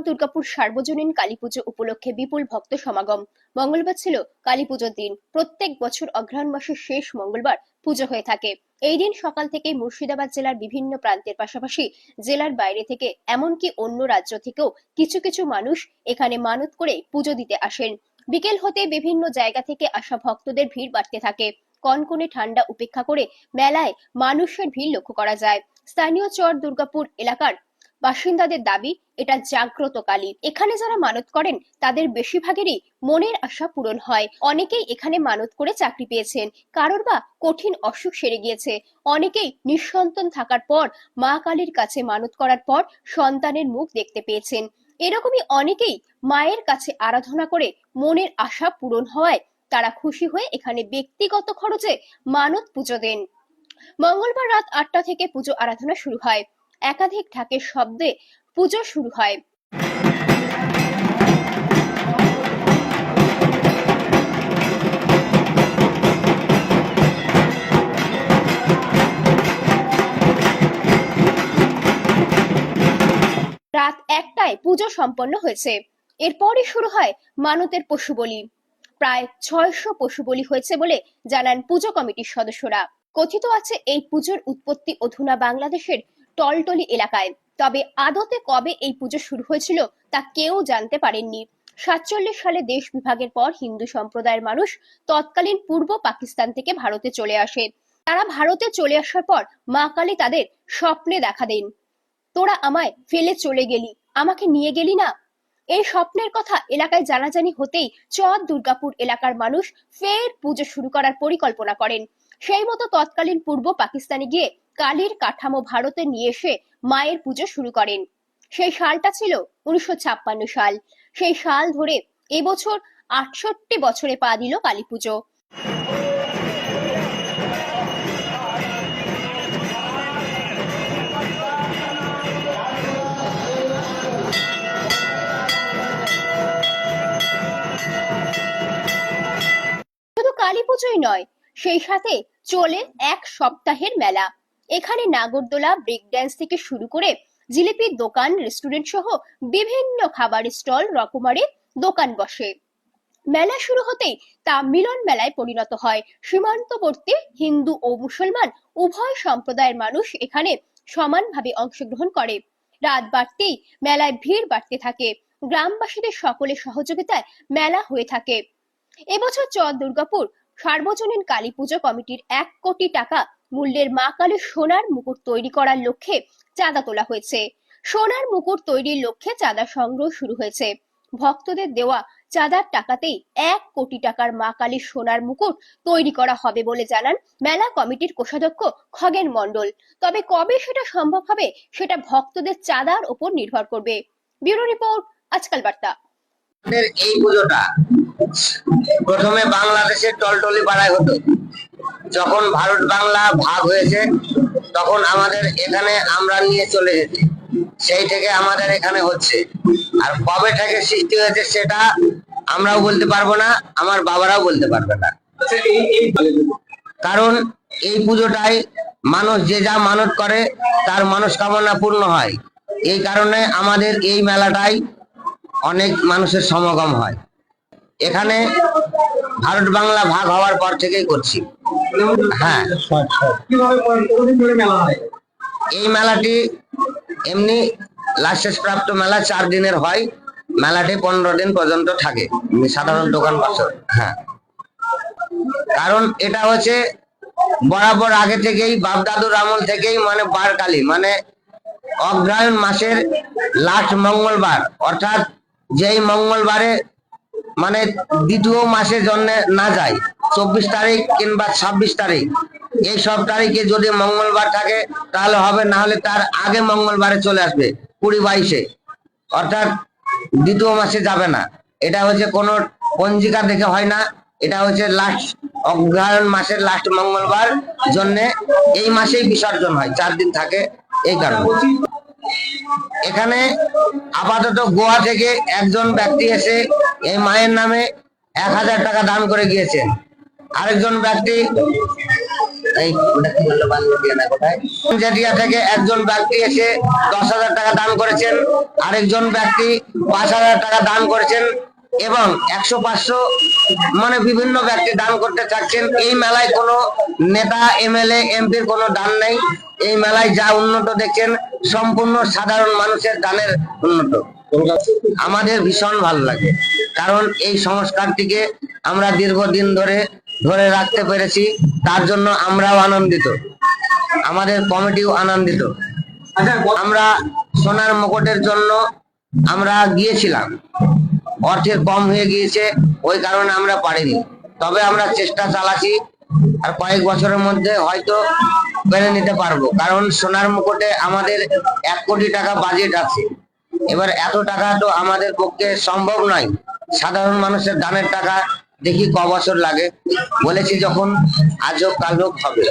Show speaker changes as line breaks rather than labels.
দুর্গাপুর সার্বজনীন কালীপুজো উপলক্ষে বিপুল ভক্ত সমাগম। মঙ্গলবার ছিল কালীপুজোর দিন। প্রত্যেক বছর অঘ্রাণ মাসের শেষ মঙ্গলবার পুজো হয়ে থাকে। এই দিন সকাল থেকে মুর্শিদাবাদ জেলার বিভিন্ন প্রান্তের পাশাপাশি জেলার বাইরে থেকে এমনকি অন্য রাজ্য থেকেও কিছু কিছু মানুষ এখানে মানত করে পুজো দিতে আসেন। বিকেল হতে বিভিন্ন জায়গা থেকে আসা ভক্তদের ভিড় বাড়তে থাকে। কনকনে ঠান্ডা উপেক্ষা করে মেলায় মানুষের ভিড় লক্ষ্য করা যায়। স্থানীয় চর দুর্গাপুর এলাকার বাসিন্দাদের দাবি, এটা জাগ্রত কালী। এখানে যারা মানত করেন তাদের বেশিরভাগেরই মনের আশা পূরণ হয়। অনেকেই এখানে মানত করে চাকরি পেয়েছেন, কারোর বা কঠিন অসুখ সেরে গিয়েছে। অনেকেই নিঃসন্তান থাকার পর মা কালীর কাছে মানত করার পর সন্তানের মুখ দেখতে পেয়েছেন। এরকমই অনেকেই মায়ের কাছে আরাধনা করে মনের আশা পূরণ হওয়ায় তারা খুশি হয়ে এখানে ব্যক্তিগত খরচে মানত পুজো দেন। মঙ্গলবার রাত ৮টা থেকে পুজো আরাধনা শুরু হয়। একাধিক ঢাকের শব্দে পুজো শুরু হয়। রাত ১টায় পুজো সম্পন্ন হয়েছে। এরপরই শুরু হয় মানতের পশু বলি। প্রায় ৬০০ পশু বলি হয়েছে বলে জানান পুজো কমিটির সদস্যরা। কথিত আছে এই পুজোর উৎপত্তি অধুনা বাংলাদেশের টলটলি এলাকায়। তবে আদতে কবে এই পুজো শুরু হয়েছিল তা কেউ জানতে পারেননি। ৪৭ সালে দেশ বিভাগের পর হিন্দু সম্প্রদায়ের মানুষ তৎকালীন পূর্ব পাকিস্তান থেকে ভারতে চলে আসে। তারা ভারতে চলে আসার পর মা কালী তাদের স্বপ্নে দেখা দেন। তোরা আমায় ফেলে চলে গেলি, আমাকে নিয়ে গেলি না। এই স্বপ্নের কথা এলাকায় জানাজানি হতেই চর দুর্গাপুর এলাকার মানুষ ফের পুজো শুরু করার পরিকল্পনা করেন। সেই মতো তৎকালীন পূর্ব পাকিস্তানে গিয়ে কালীর কাঠামো ভারতে নিয়ে এসে মায়ের পুজো শুরু করেন। সেই সালটা ছিল ১৯৫৬ সাল। সেই সাল ধরে এবছর ৬৮ বছরে পা দিল কালী পুজো। কালী পুজোই নয়, সেই সাথে চলে এক সপ্তাহের মেলা। এখানে নাগরদোলা, ব্রেক ড্যান্স থেকে শুরু করে জিলিপির দোকান, রেস্টুরেন্ট সহ বিভিন্ন খাবারের স্টল, রকমারি দোকান বসে। মেলা শুরু হতেই তা মিলন মেলায় পরিণত হয়। সীমান্তবর্তী হিন্দু ও মুসলমান উভয় সম্প্রদায়ের মানুষ এখানে সমানভাবে অংশগ্রহণ করে। রাত বাড়তেই মেলায় ভিড় বাড়তে থাকে। গ্রামবাসীদের সকলের সহযোগিতায় মেলা হয়ে থাকে। এবছর চর দুর্গাপুর সার্বজনীন কালী পুজো কমিটির ১ কোটি টাকা মূল্যের মা কালীর সোনার মুকুট তৈরি করার লক্ষ্যে চাঁদা তোলা হয়েছে। সোনার মুকুট তৈরির লক্ষ্যে চাঁদা সংগ্রহ শুরু হয়েছে। ভক্তদের দেওয়া চাঁদার টাকাতেই ১ কোটি টাকার মা কালীর সোনার মুকুট তৈরি করা হবে বলে জানান মেলা কমিটির কোষাধ্যক্ষ খগেন মণ্ডল। তবে কবে সেটা সম্ভব হবে সেটা ভক্তদের চাঁদার উপর নির্ভর করবে। ব্যুরো রিপোর্ট, আজকাল বার্তা।
এই পুজোটা প্রথমে বাংলাদেশের টলটলি পাড়ায় হতো। যখন ভারত বাংলা ভাগ হয়েছে তখন আমাদের এখানে আমরা নিয়ে চলে যেতে, সেই থেকে আমাদের এখানে হচ্ছে। আর কবে থেকে সৃষ্টি হয়েছে সেটা আমরাও বলতে পারবো না, আমার বাবারাও বলতে পারবে না। কারণ এই পুজোটাই মানুষ যে যা মানত করে তার মনস্কামনা পূর্ণ হয়। এই কারণে আমাদের এই মেলাটাই অনেক মানুষের সমাগম হয়। এখানে ভারত বাংলা ভাগ হওয়ার পর থেকেই করছি। হ্যাঁ, এই মেলাটি এমনি লাইসেন্স প্রাপ্ত মেলা ৪ দিনের হয়। মেলাটি ১৫ দিন পর্যন্ত থাকে সাধারণ দোকান পাশে। হ্যাঁ, কারণ এটা হচ্ছে বরাবর আগে থেকেই বাপ দাদুর আমল থেকেই মানে বারকালী মানে অগ্রহায়ণ মাসের লাস্ট মঙ্গলবার, অর্থাৎ যেই মঙ্গলবারে মানে দ্বিতীয় মাসের জন্য না যায়, ২৪ তারিখ কিংবা ২৬ তারিখ, এই সব তারিখে যদি মঙ্গলবার থাকে তাহলে হবে, না হলে তার আগে মঙ্গলবারে চলে আসবে ২০-২২-এ, অর্থাৎ দ্বিতীয় মাসে যাবে না। এটা হচ্ছে কোনো পঞ্জিকা দেখে হয় না, এটা হচ্ছে লাস্ট অগ্রহায়ণ মাসের লাস্ট মঙ্গলবার জন্য এই মাসেই বিসর্জন হয়, ৪ দিন থাকে। এই কারণে এখানে আপাতত গোয়া থেকে একজন ব্যক্তি এসে এই মায়ের নামে ১,০০০ টাকা দান করে গিয়েছেন। আরেকজন ব্যক্তি এই ওটা কি বললো বাংলাদেশ না কোথায় জাতীয় থেকে একজন ব্যক্তি এসে 10,000 টাকা দান করেছেন, আরেকজন ব্যক্তি 5,000 টাকা দান করেছেন এবং 100-500 মানে বিভিন্ন ব্যক্তি দান করতে চাচ্ছেন। এই মেলায় কোনো নেতা এমএলএ এমপির কোনো দান নেই। এই মেলায় যা উন্নত দেখছেন সম্পূর্ণ সাধারণ মানুষের দানের উন্নত। আমাদের ভীষণ ভালো লাগে, কারণ এই সংস্কারটিকে আমরা দীর্ঘদিন ধরে রাখতে পেরেছি, তার জন্য আমরাও আনন্দিত, আমাদের কমিটিও আনন্দিত। আমরা সোনার মুকুটের জন্য আমরা গিয়েছিলাম, অর্থের কম হয়ে গিয়েছে, ওই কারণে আমরা পারিনি, তবে আমরা চেষ্টা চালাচ্ছি আর কয়েক বছরের মধ্যে হয়তো পেরে নিতে পারবো। কারণ সোনার মুকুটে আমাদের 1 কোটি টাকা বাজেট আছে, এবার এত টাকা তো আমাদের পক্ষে সম্ভব নয়। সাধারণ মানুষের দানের টাকা দেখি ক বছর লাগে, বলেছি যখন আজ হোক কাল হোক হবে।